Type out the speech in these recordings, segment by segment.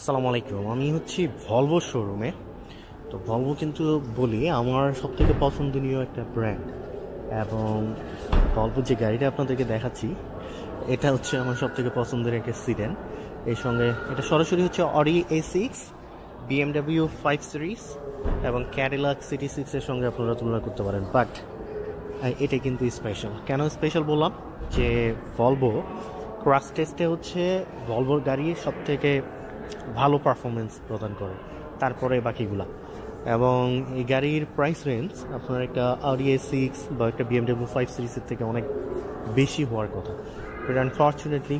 আসসালামু আলাইকুম। আমি হচ্ছি ভলভো শোরুমে। তো ভলভো কিন্তু বলি আমার সবথেকে পছন্দনীয় একটা ব্র্যান্ড, এবং ভলভো যে গাড়িটা আপনাদেরকে দেখাচ্ছি এটা হচ্ছে আমার সবথেকে পছন্দের একটা সিডান। এর সঙ্গে এটা সরাসরি হচ্ছে অডি A6, BMW 5 সিরিজ এবং ক্যাডিলাক CT6 এর সঙ্গে আপনারা তুলনা করতে পারেন। বাট এটা কিন্তু স্পেশাল। কেন স্পেশাল বললাম? যে ভলভো ক্র্যাশ টেস্টে হচ্ছে ভলভোর গাড়ি সবথেকে ভালো পারফরমেন্স প্রদান করে, তারপরে বাকিগুলা। এবং এই গাড়ির প্রাইস রেঞ্জ আপনার একটা অডি A6 বা একটা BMW 5 সিরিজের থেকে অনেক বেশি হওয়ার কথা। বাট আনফর্চুনেটলি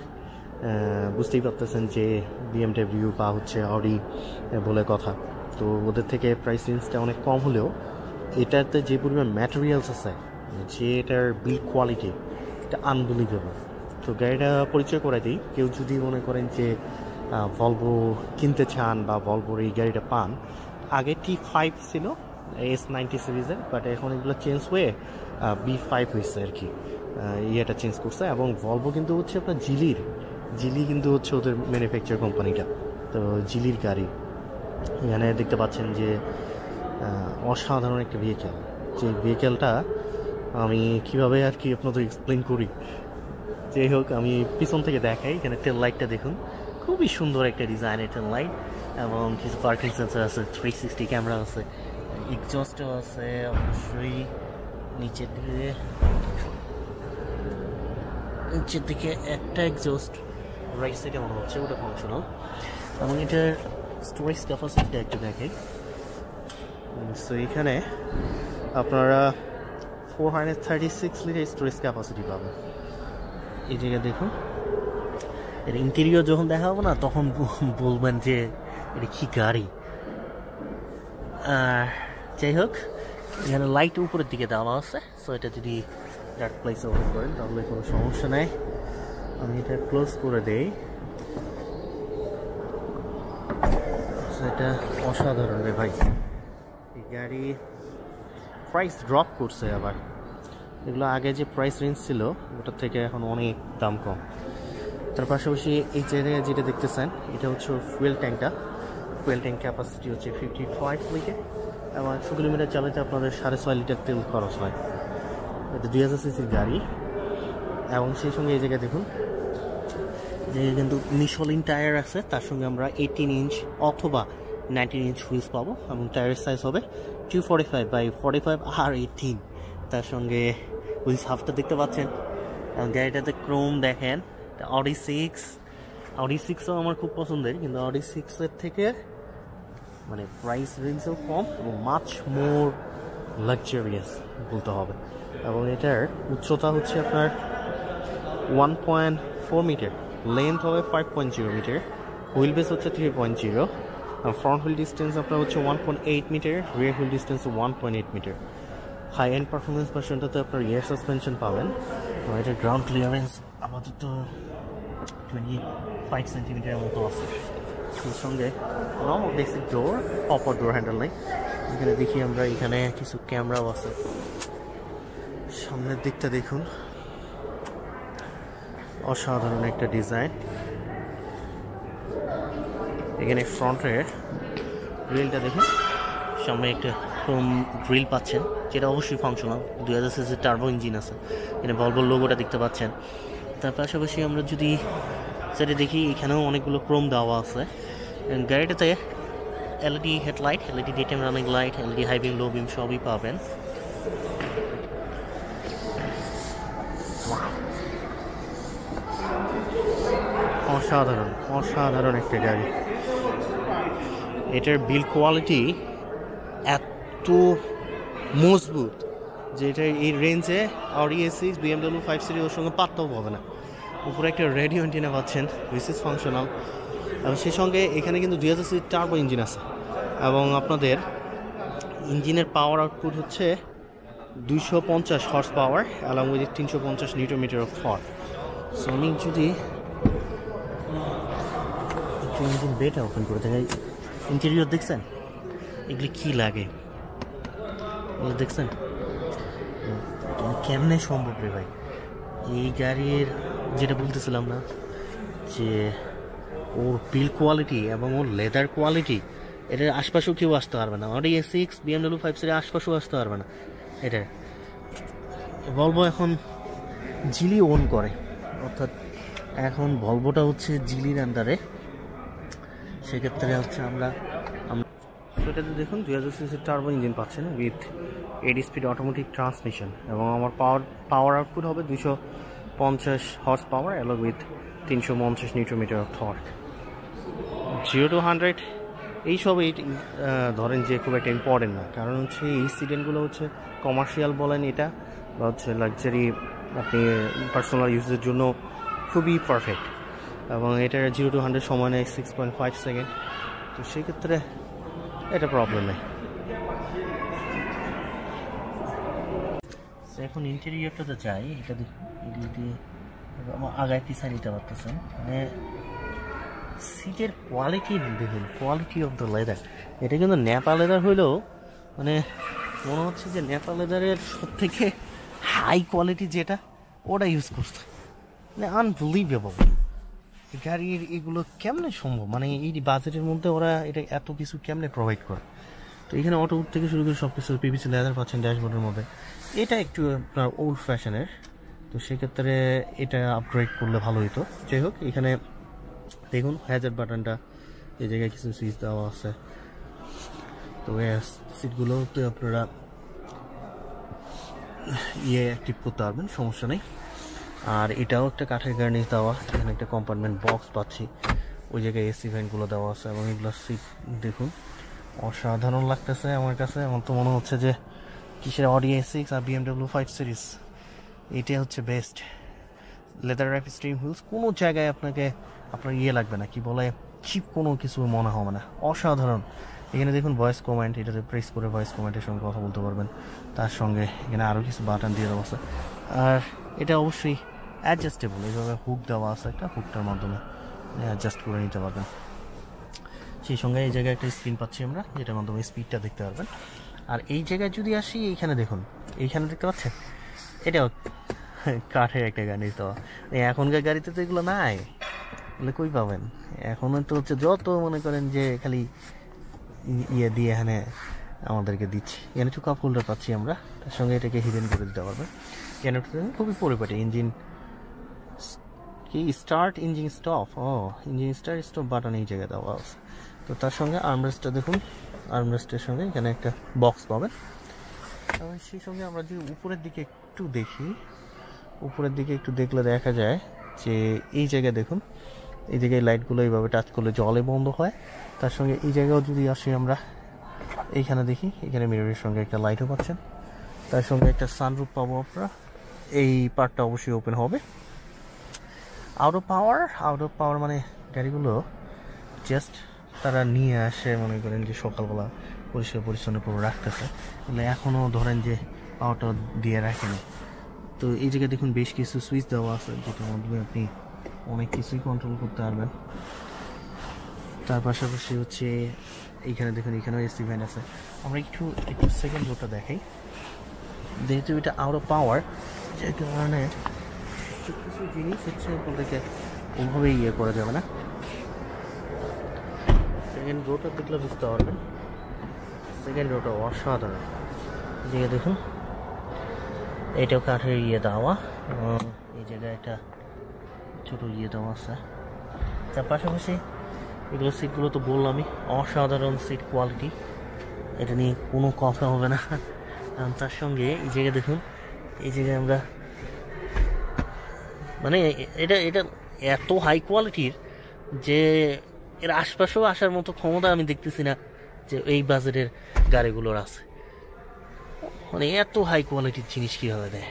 বুঝতেই পারতেছেন যে BMW বা হচ্ছে অডি বলে কথা, তো ওদের থেকে প্রাইস রেঞ্জটা অনেক কম হলেও এটাতে যে পরিমাণ ম্যাটেরিয়ালস আছে, যে এটার বিল্ড কোয়ালিটি, এটা আনবিলিভেবল। তো গাড়িটা পরিচয় করে দিই, কেউ যদি মনে করেন যে ভলভো কিনতে চান বা ভলভোর এই গাড়িটা পান, আগে T5 ছিল S90 সিরিজের, বাট এখন এগুলো চেঞ্জ হয়ে B5 হয়েছে আর কি, ইয়েটা চেঞ্জ করছে। এবং ভলভো কিন্তু হচ্ছে আপনার জিলি কিন্তু হচ্ছে ওদের ম্যানুফ্যাকচার কোম্পানিটা। তো জিলির গাড়ি এখানে দেখতে পাচ্ছেন যে অসাধারণ একটা ভেহিকেল। যে ভেহিকেলটা আমি কীভাবে আর কি আপনাদের এক্সপ্লেন করি, যাই হোক আমি পিছন থেকে দেখাই। এখানে টেল লাইটটা দেখুন, খুবই সুন্দর একটা ডিজাইনের টেল লাইট, এবং কিছু পার্কিং সেন্সর আছে, 360 ক্যামেরা আছে, এক্সজস্টও আছে অবশ্যই। নিচের দিকে একটা এক্সজস্ট রাইট সাইডে মনে হচ্ছে, ওটা ফাংশনাল। এবং এটার স্টোরেজ ক্যাপাসিটিটা একটু দেখাই। সো এখানে আপনারা 436 লিটার স্টোরেজ ক্যাপাসিটি পাবেন। এই জায়গায় দেখুন, এর ইন্টেরিয়র যখন দেখাবো না তখন বলবেন যে এটা কি গাড়ি। যাই হোক, এখানে লাইট উপরের দিকে দেওয়া আছে, সো এটা যদি ডার্ক প্লেসে ওপেন করেন তাহলে কোনো সমস্যা নেই। আমি এটা ক্লোজ করে দেই। এটা অসাধারণ রে ভাই, এই গাড়ি প্রাইস ড্রপ করছে আবার। এগুলো আগে যে প্রাইস রেঞ্জ ছিল ওটার থেকে এখন অনেক দাম কম। তার পাশাপাশি এই জায়গায় যেটা দেখতেছেন এটা হচ্ছে ফুয়েল ট্যাঙ্কটা। ফুয়েল ট্যাঙ্ক ক্যাপাসিটি হচ্ছে 55 লিটার, এবং 100 কিলোমিটার চালাতে আপনাদের 6.5 লিটার তেল খরচ হয়। এটা 2000 সিসির গাড়ি। এবং সেই সঙ্গে এই জায়গায় দেখুন যে কিন্তু মিশলিন টায়ার আছে, তার সঙ্গে আমরা 18 ইঞ্চ অথবা 19 ইঞ্চ হুইলস পাবো, এবং টায়ারের সাইজ হবে 245/45 আর 18। তার সঙ্গে হুইলস হাফটা দেখতে পাচ্ছেন। এবং গাড়িটাতে ক্রোম দেখেন, অডি 6ও আমার খুব পছন্দের, কিন্তু অডি 6-এর থেকে মানে প্রাইস রেঞ্জও কম এবং মাচ মোর লাক্সারিয়াস বলতে হবে। এবং এটার উচ্চতা হচ্ছে আপনার 1.4 মিটার, লেন্থ হবে 5.0 মিটার, হুইল বেস হচ্ছে 3.0, ফ্রন্ট হুইল ডিস্টেন্স আপনার হচ্ছে 1.8 metre, rear wheel distance 1.8 metre. High end performance ভার্সনটাতে আপনার এয়ার সাসপেনশন পাবেন। এটার গ্রাউন্ড ক্লিয়ারেন্স আপাতত 25 সেন্টিমিটারের মতো আছে। এর সঙ্গে নর্মাল বেসিক ডোর, অপার ডোর হ্যান্ডেল নেই। এখানে দেখি আমরা, এখানে কিছু ক্যামেরাও আছে। সামনের দিকটা দেখুন, অসাধারণ একটা ডিজাইন। এখানে ফ্রন্টের গ্রিলটা দেখুন, সামনে একটা ক্রোম গ্রিল পাচ্ছেন, যেটা অবশ্যই ফাংশনাল। 2000 সিসি টার্বো ইঞ্জিন আছে। এখানে ভলভোর লোগোটা দেখতে পাচ্ছেন। তার পাশাপাশি আমরা যদি সেটা দেখি, এখানেও অনেকগুলো ক্রোম দেওয়া আছে। গাড়িটাতে LED headlight, LED day time running light, LED high beam, low beam সবই পাবেন। অসাধারণ একটা গাড়ি। এটার বিল্ড কোয়ালিটি এত মজবুত যে এটা এই রেঞ্জে অডি A6, BMW 5 সিরিজ ওর সঙ্গে পাত্তাও পাবে না। উপরে একটা রেডিও অ্যান্টেনা পাচ্ছেন, হুইচ ইজ ফাংশনাল। এবং সেই সঙ্গে এখানে কিন্তু 2000 সিসির টার্বো ইঞ্জিন আছে, এবং আপনাদের ইঞ্জিনের পাওয়ার আউটপুট হচ্ছে 250 horse power, along with 350 newton metre of torque. So আমি যদি একটু ইঞ্জিন বেটা ওপেন করে দেখাই, ইন্টেরিয়র দেখছেন এগুলি কী লাগে, এগুলো দেখছেন কেমনে সম্ভব রে ভাই। এই গাড়ির যেটা বলতেছিলাম না, যে 2000 সিসির টার্বো ইঞ্জিন আছে, এবং 250 horse power, 350 newton metre of torque. So আমি যদি একটু ইঞ্জিন বেটা ওপেন করে দেখাই, ইঞ্টেরিয়র দেখছেন এগুলি কী লাগে, এগুলো কেমনে সম্ভব রে ভাই। এই গাড়ির যেটা বলতেছিলাম না, যে ওর বিল্ড কোয়ালিটি এবং ওর লেদার কোয়ালিটি, এটার আশপাশেও কেউ আসতে পারবে না। অডি A6 BMW 5 সিরিজ আশপাশেও আসতে পারবে না। এটা ভলভো এখন জিলি ওন করে, অর্থাৎ এখন ভলভোটা হচ্ছে জিলির আন্ডারে। সেক্ষেত্রে হচ্ছে আমরা সেটাতে দেখুন 2000 সিসির টার্বো ইঞ্জিন পাচ্ছেন উইথ 8 স্পিড অটোমেটিক ট্রান্সমিশন, এবং আমার পাওয়ার আউটপুট হবে 250 horse power along with 350 newton metre of torque. 0 to 100 এইসব ধরেন যে খুব একটা ইম্পর্টেন্ট না, কারণ হচ্ছে এই সিডেন্টগুলো হচ্ছে কমার্শিয়াল বলেন এটা বা হচ্ছে লাক্সারি, আপনি পার্সোনাল ইউজের জন্য খুবই পারফেক্ট, এবং এটা 0 to 100 সময় নেয় 6.5 সেকেন্ড। তো সেক্ষেত্রে এটা প্রবলেম নেই। এখন ইন্টেরিয়রটাতে যাই, এটা এগুলি দিয়ে আগায় পিছায় নিতে পারতেছেন। মানে সিটের কোয়ালিটি দেখুন, কোয়ালিটি অফ দ্য লেদার। এটা কিন্তু নেপাল লেদার হইলেও মানে মনে হচ্ছে যে নেপাল লেদারের সব থেকে হাই কোয়ালিটি যেটা ওটা ইউজ করছে, মানে আনবিলিভেবল। গাড়ির এগুলো কেমনে সম্ভব, মানে এই বাজেটের মধ্যে ওরা এটা এত কিছু কেমনে প্রোভাইড করে। তো এখানে অটো থেকে শুরু করে সব কিছু পিভিসি লেদার পাচ্ছেন ড্যাশবোর্ডের মধ্যে। এটা একটু আপনার ওল্ড ফ্যাশনের, তো সেক্ষেত্রে এটা আপগ্রেড করলে ভালো হতো। যাই হোক, এখানে দেখুন হ্যাজার্ড বাটনটা, এই জায়গায় কিছু সুইচ দেওয়া আছে। তো সিটগুলোতে আপনারা অ্যাক্টিভ করতে পারবেন, সমস্যা নেই। আর এটাও একটা কাঠের গার্নিশ দেওয়া, এখানে একটা কম্পার্টমেন্ট বক্স পাচ্ছি, ওই জায়গায় এসি ভ্যানগুলো দেওয়া আছে, এবং এগুলোর সিট দেখুন অসাধারণ লাগতেছে আমার কাছে। আমার তো মনে হচ্ছে যে কিসের অডি A6 আর BMW 5 সিরিজ এটাই হচ্ছে best. Leather wrap steering wheels, কোনো জায়গায় আপনাকে আপনার লাগবে না, কি বলে চিপ কোনো কিছু মনে হবে না, অসাধারণ। এখানে দেখুন ভয়েস কমেন্ট, এটাতে প্রেস করে ভয়েস কমেন্টের সঙ্গে কথা বলতে পারবেন। তার সঙ্গে এখানে আরও কিছু বাটন দিয়ে দেওয়া আছে, আর এটা অবশ্যই অ্যাডজাস্টেবল, এইভাবে হুক দেওয়া আছে, একটা হুকটার মাধ্যমে অ্যাডজাস্ট করে নিতে পারবেন। সেই সঙ্গে এই জায়গায় একটা স্ক্রিন পাচ্ছি আমরা, যেটার মাধ্যমে স্পিডটা দেখতে পারবেন। আর এই জায়গায় যদি আসি, এইখানে দেখুন, এইখানে দেখতে পাচ্ছেন এটাও কাঠের একটা গাড়ি দেওয়া। এখনকার গাড়িতে তো এগুলো নাই, বলে কই পাবেন। এখন তো হচ্ছে যত মনে করেন যে খালি দিয়ে এখানে আমাদেরকে দিচ্ছি। এখানে একটু কাপ হোল্ডার পাচ্ছি আমরা, তার সঙ্গে এটাকে হিডেন করে দিতে পারবেন। এখানে খুবই পরিপাটি। ইঞ্জিন কি start, engine stop, engine start stop button এই জায়গায় দেওয়া আছে। তো তার সঙ্গে আর্মরেস্টটা দেখুন, আর্মরেস্টের সঙ্গে এখানে একটা বক্স পাবেন। এবং সেই সঙ্গে আমরা যদি উপরের দিকে একটু দেখি, উপরের দিকে একটু দেখলে দেখা যায় যে এই জায়গায় দেখুন, এই জায়গায় লাইটগুলো এইভাবে টাচ করলে জলে বন্ধ হয়। তার সঙ্গে এই জায়গাও যদি আসি আমরা, এইখানে দেখি, এখানে মিররের সঙ্গে একটা লাইটও পাচ্ছেন। তার সঙ্গে একটা সানরুফ পাবো আপনারা, এই পার্টটা অবশ্যই ওপেন হবে। আউট অফ পাওয়ার মানে গাড়িগুলো জাস্ট তারা নিয়ে আসে, মনে করেন যে সকালবেলা পরিষ্কার পরিচ্ছন্ন করে রাখতেছে, তাহলে এখনও ধরেন যে পাওয়ারটা দিয়ে রাখেনি। তো এই জায়গায় দেখুন বেশ কিছু সুইচ দেওয়া আছে, যেটার মাধ্যমে আপনি অনেক কিছুই কন্ট্রোল করতে পারবেন। তার পাশাপাশি হচ্ছে এইখানে দেখুন, এখানেও এসি ভ্যান আছে। আমরা একটু সেকেন্ড রোটা দেখাই, যেহেতু এটা আউট অফ পাওয়ার, যে কারণে কিছু জিনিস হচ্ছে আপনাদেরকে ওইভাবে করা যাবে না। সেকেন্ড রোটা দেখলে বুঝতে পারবেন, সেকেন্ড রোটা অসাধারণ। দিকে দেখুন, এটাও কাঠের দেওয়া, এই জায়গায় একটা ছোটো দেওয়া আছে। তার পাশাপাশি এগুলো সিটগুলো তো বললামই, অসাধারণ সিট কোয়ালিটি, এটা নিয়ে কোনো কথা হবে না। তার সঙ্গে এই জায়গায় দেখুন, এই জায়গায় আমরা মানে এটা এত হাই কোয়ালিটির যে এর আশপাশেও আসার মতো ক্ষমতা আমি দেখতেছি না যে এই বাজেটের গাড়িগুলোর আছে। মানে এত হাই কোয়ালিটির জিনিস কীভাবে দেয়,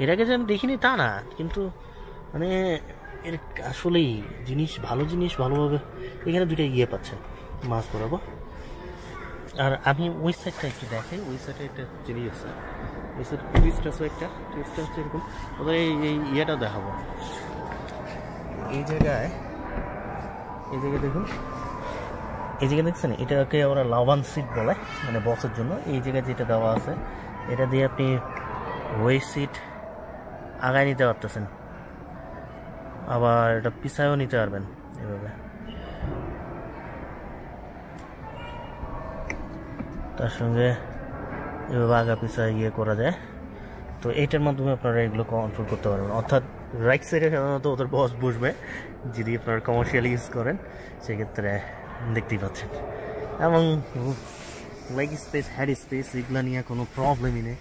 এর আগে যে আমি দেখিনি তা না, কিন্তু মানে এর আসলেই ভালো জিনিস ভালোভাবে। এখানে দুইটা পাচ্ছেন মাছ বরাবর। আর আমি ওই সাইডটা একটু দেখাই, ওই সাইডে একটা জিনিস আছে, ওই সাইড টুরিস্ট আছে, একটা টুরিস্ট আছে এরকম, ওদের এই দেখাবো। এই জায়গায় দেখুন, এই জায়গায় দেখছেন, এটাকে ওরা লাভান সিট বলে, মানে বক্সের জন্য। এই জায়গায় যেটা দেওয়া আছে, এটা দিয়ে আপনি ওই সিট আগায় নিতে পারতেছেন। আবার এটা পিছায়ও নিতে পারবেন এভাবে। তার সঙ্গে এভাবে আগা পিছায় গিয়ে করা যায়। তো এইটার মাধ্যমে আপনারা এগুলো কন্ট্রোল করতে পারবেন। অর্থাৎ রাইট সাইডে সাধারণত ওদের বস বসবে, যদি আপনারা কমার্শিয়ালি ইউজ করেন সেক্ষেত্রে দেখতেই পাচ্ছেন। এবং লেগ স্পেস, হেড স্পেস এগুলো নিয়ে কোনো প্রবলেমই নেই।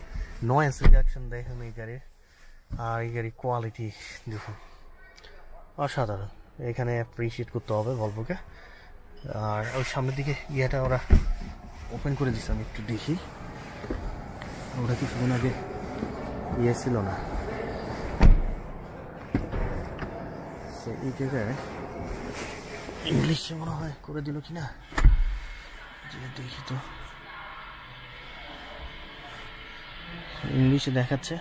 নয়েজ রিডাকশন দেখেন এই গাড়ির। আর এই গাড়ির কোয়ালিটি দেখুন, অসাধারণ। এখানে অ্যাপ্রিসিয়েট করতে হবে ভলভোকে। আর ওই সামনের দিকে ইয়েটা ওরা ওপেন করে দিচ্ছে, আমি একটু দেখি। ওরা কিছুদিন আগে ইয়ে ছিল না, এই জায়গায় ইংলিশে মনে হয় করে দিল কিনা, দেখি তো। ইংলিশে দেখাচ্ছে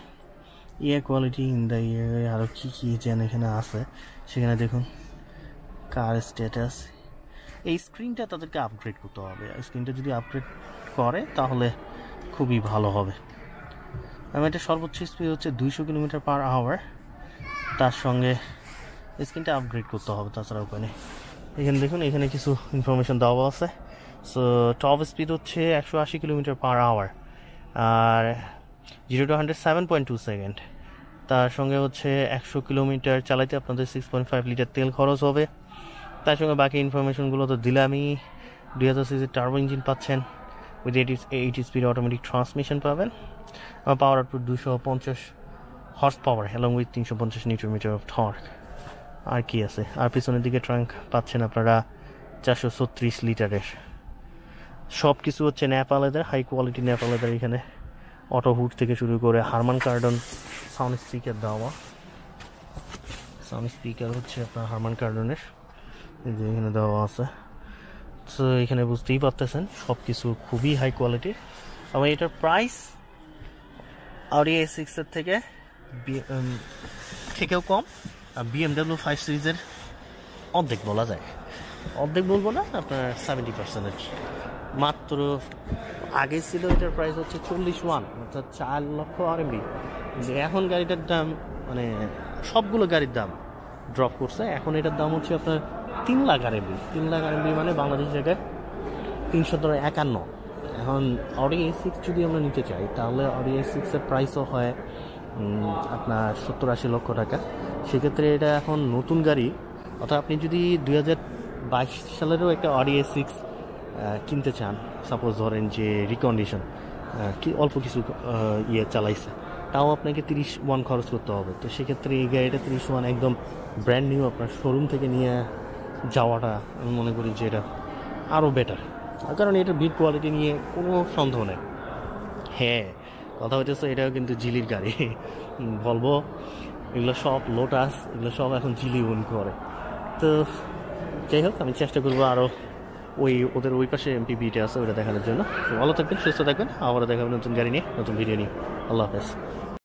air quality in the year, আরও কী কী যেন এখানে আছে সেখানে দেখুন। কার স্ট্যাটাস, এই স্ক্রিনটা তাদেরকে আপগ্রেড করতে হবে। স্ক্রিনটা যদি আপগ্রেড করে তাহলে খুবই ভালো হবে। আমি এটা সর্বোচ্চ স্পিড হচ্ছে 200 কিলোমিটার/আওয়ার। তার সঙ্গে স্ক্রিনটা আপগ্রেড করতে হবে, তাছাড়া উপায় নেই। এখানে দেখুন, এখানে কিছু ইনফরমেশন দেওয়া আছে। সো টপ স্পিড হচ্ছে 180 কিলোমিটার/আওয়ার, আর 0 to 100 7.2 সেকেন্ড। তার সঙ্গে হচ্ছে 100 কিলোমিটার চালাইতে আপনাদের 6.5 লিটার তেল খরচ হবে। তার সঙ্গে বাকি ইনফরমেশনগুলো তো দিলামই। 2000 সিসি টার্বো ইঞ্জিন পাচ্ছেন, উইথ 8 স্পিড অটোমেটিক ট্রান্সমিশন পাবেন। Power output 250 horse power along with 350 newton metre of torque. আর কি আছে, আর পিছনের দিকে ট্রাঙ্ক পাচ্ছেন আপনারা 436 লিটারের। সব কিছু হচ্ছে নেপাল লেদার, হাই কোয়ালিটি নেপাল লেদার। এখানে অটো হুড থেকে শুরু করে হারমান কার্ডন সাউন্ড স্পিকার দেওয়া। সাউন্ড স্পিকার হচ্ছে আপনার হারমান কার্ডনের, এই যে এখানে দেওয়া আছে। তো এখানে বুঝতেই পারতেছেন সব কিছু খুবই হাই কোয়ালিটির। এবং এটার প্রাইস Audi A6 এর থেকেও কম। BMW 5 সিরিজের অর্ধেক বলা যায়, অর্ধেক বলবো না, আপনার 70%। মাত্র আগে ছিল এটার প্রাইস হচ্ছে 41, অর্থাৎ 4 লক্ষ RMB। কিন্তু এখন গাড়িটার দাম, মানে সবগুলো গাড়ির দাম ড্রপ করছে। এখন এটার দাম হচ্ছে আপনার 3 লাখ RMB। 3 লাখ RMB মানে বাংলাদেশ জায়গায় 351। এখন Audi A6 যদি আমরা নিতে চাই তাহলে Audi A6 এর প্রাইসও হয় আপনার 70-80 লক্ষ টাকা। সেক্ষেত্রে এটা এখন নতুন গাড়ি, অর্থাৎ আপনি যদি 2022 সালেরও একটা Audi A6 কিনতে চান, সাপোজ ধরেন যে রিকন্ডিশন কি অল্প কিছু ইয়ে চালাইছে, তাও আপনাকে 31 খরচ করতে হবে। তো সেক্ষেত্রে এই গাড়িটা 31 একদম ব্র্যান্ড নিউ আপনার শোরুম থেকে নিয়ে যাওয়াটা আমি মনে করি যে এটা আরও বেটার। কারণ এটার বিল্ড কোয়ালিটি নিয়ে কোনো সন্দেহ নেই। হ্যাঁ, কথা হচ্ছে এটাও কিন্তু জিলির গাড়ি। ভলভো এগুলো সব, লোটাস এগুলো সব এখন জিলি ওন করে। তো যাই হোক, আমি চেষ্টা করবো আরও ওদের ওই পাশে MPVটা আছে ওটা দেখানোর জন্য। ভালো থাকবেন, সুস্থ থাকবেন, আবারও দেখাবেন নতুন গাড়ি নিয়ে, নতুন ভিডিও নিয়ে। আল্লাহ হাফেজ।